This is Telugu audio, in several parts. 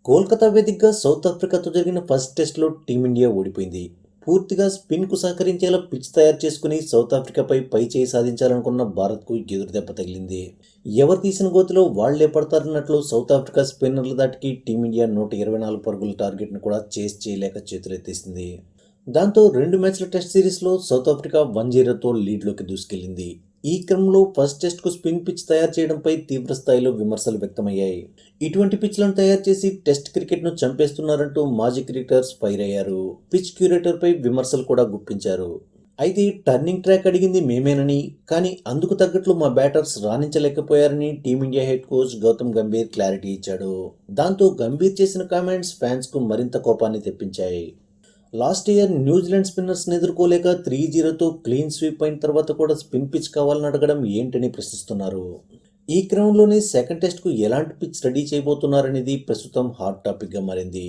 కోల్కతా వేదికగా సౌత్ ఆఫ్రికాతో జరిగిన ఫస్ట్ టెస్ట్లో టీమిండియా ఓడిపోయింది. పూర్తిగా స్పిన్కు సహకరించేలా పిచ్ తయారు చేసుకుని సౌత్ ఆఫ్రికాపై పైచేయి సాధించాలనుకున్న భారత్కు ఎదురుదెబ్బ తగిలింది. ఎవరు తీసిన గోతిలో వాళ్లే పడతారన్నట్లు సౌత్ ఆఫ్రికా స్పిన్నర్ల దాటికి టీమిండియా 124 పరుగుల టార్గెట్ను కూడా చేస్ చేయలేక చేతులెత్తేసింది. దాంతో 2 మ్యాచ్ల టెస్ట్ సిరీస్లో సౌత్ ఆఫ్రికా 1-0తో లీడ్లోకి దూసుకెళ్లింది. ఈ క్రమంలో ఫస్ట్ టెస్ట్కు స్పిన్ పిచ్ తయారు చేయడంపై తీవ్ర స్థాయిలో విమర్శలు వ్యక్తమయ్యాయి. ఇటువంటి పిచ్లను తయారు చేసి టెస్ట్ క్రికెట్ను చంపేస్తున్నారంటూ మాజీ క్రికెటర్స్ ఫైర్ అయ్యారు. పిచ్ క్యూరేటర్పై విమర్శలు కూడా గుప్పించారు. అయితే టర్నింగ్ ట్రాక్ అడిగింది మేమేనని, కానీ అందుకు తగ్గట్లు మా బ్యాటర్స్ రాణించలేకపోయారని team India head coach Gautam Gambhir clarity ఇచ్చాడు. దాంతో గంభీర్ చేసిన కామెంట్స్ ఫ్యాన్స్కు మరింత కోపాన్ని తెప్పించాయి. లాస్ట్ ఇయర్ న్యూజిలాండ్ స్పిన్నర్స్ని ఎదుర్కోలేక 3-0తో క్లీన్ స్వీప్ అయిన తర్వాత కూడా స్పిన్ పిచ్ కావాలని అడగడం ఏంటని ప్రశ్నిస్తున్నారు. ఈ క్రమంలోనే సెకండ్ టెస్ట్కు ఎలాంటి పిచ్ రెడీ చేయబోతున్నారనేది ప్రస్తుతం హాట్ టాపిక్గా మారింది.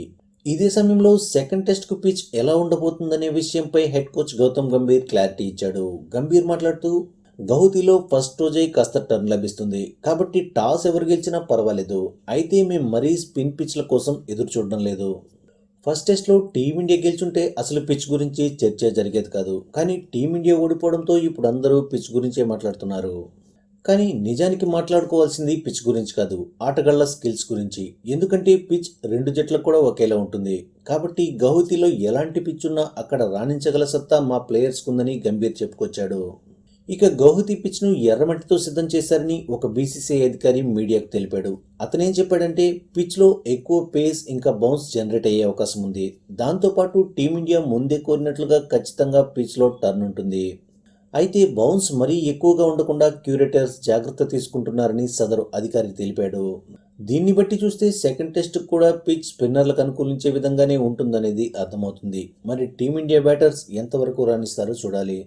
ఇదే సమయంలో సెకండ్ టెస్ట్కు పిచ్ ఎలా ఉండబోతుందనే విషయంపై head coach Gautam Gambhir clarity ఇచ్చాడు. గంభీర్ మాట్లాడుతూ, గౌహతిలో ఫస్ట్ రోజే కాస్త టర్న్ లభిస్తుంది కాబట్టి టాస్ ఎవరు గెలిచినా పర్వాలేదు. అయితే మేం మరీ స్పిన్ పిచ్ల కోసం ఎదురు చూడడం లేదు. ఫస్ట్ టెస్ట్లో టీమిండియా గెలుచుంటే అసలు పిచ్ గురించి చర్చ జరిగేది కాదు. కానీ టీమిండియా ఓడిపోవడంతో ఇప్పుడు అందరూ పిచ్ గురించే మాట్లాడుతున్నారు. కానీ నిజానికి మాట్లాడుకోవాల్సింది పిచ్ గురించి కాదు, ఆటగాళ్ల స్కిల్స్ గురించి. ఎందుకంటే పిచ్ 2 జట్లకు కూడా ఒకేలా ఉంటుంది. కాబట్టి గౌహతిలో ఎలాంటి పిచ్ ఉన్నా అక్కడ రాణించగల సత్తా మా ప్లేయర్స్కు ఉందని గంభీర్ చెప్పుకొచ్చాడు. ఇక గౌహతి పిచ్ను ఎర్రమట్టితో సిద్ధం చేశారని ఒక బీసీసీఐ అధికారి మీడియాకు తెలిపాడు. అతనేం చెప్పాడంటే, పిచ్లో ఎక్కువ పేస్ ఇంకా బౌన్స్ జనరేట్ అయ్యే అవకాశం ఉంది. దాంతోపాటు టీమిండియా ముందే కోరినట్లుగా ఖచ్చితంగా పిచ్లో టర్న్ ఉంటుంది. అయితే బౌన్స్ మరీ ఎక్కువగా ఉండకుండా క్యూరేటర్స్ జాగ్రత్త తీసుకుంటున్నారని సదరు అధికారి తెలిపాడు. దీన్ని బట్టి చూస్తే సెకండ్ టెస్ట్ కూడా పిచ్ స్పిన్నర్లకు అనుకూలించే విధంగానే ఉంటుందనేది అర్థమవుతుంది. మరి టీమిండియా బ్యాటర్స్ ఎంతవరకు రాణిస్తారో చూడాలి.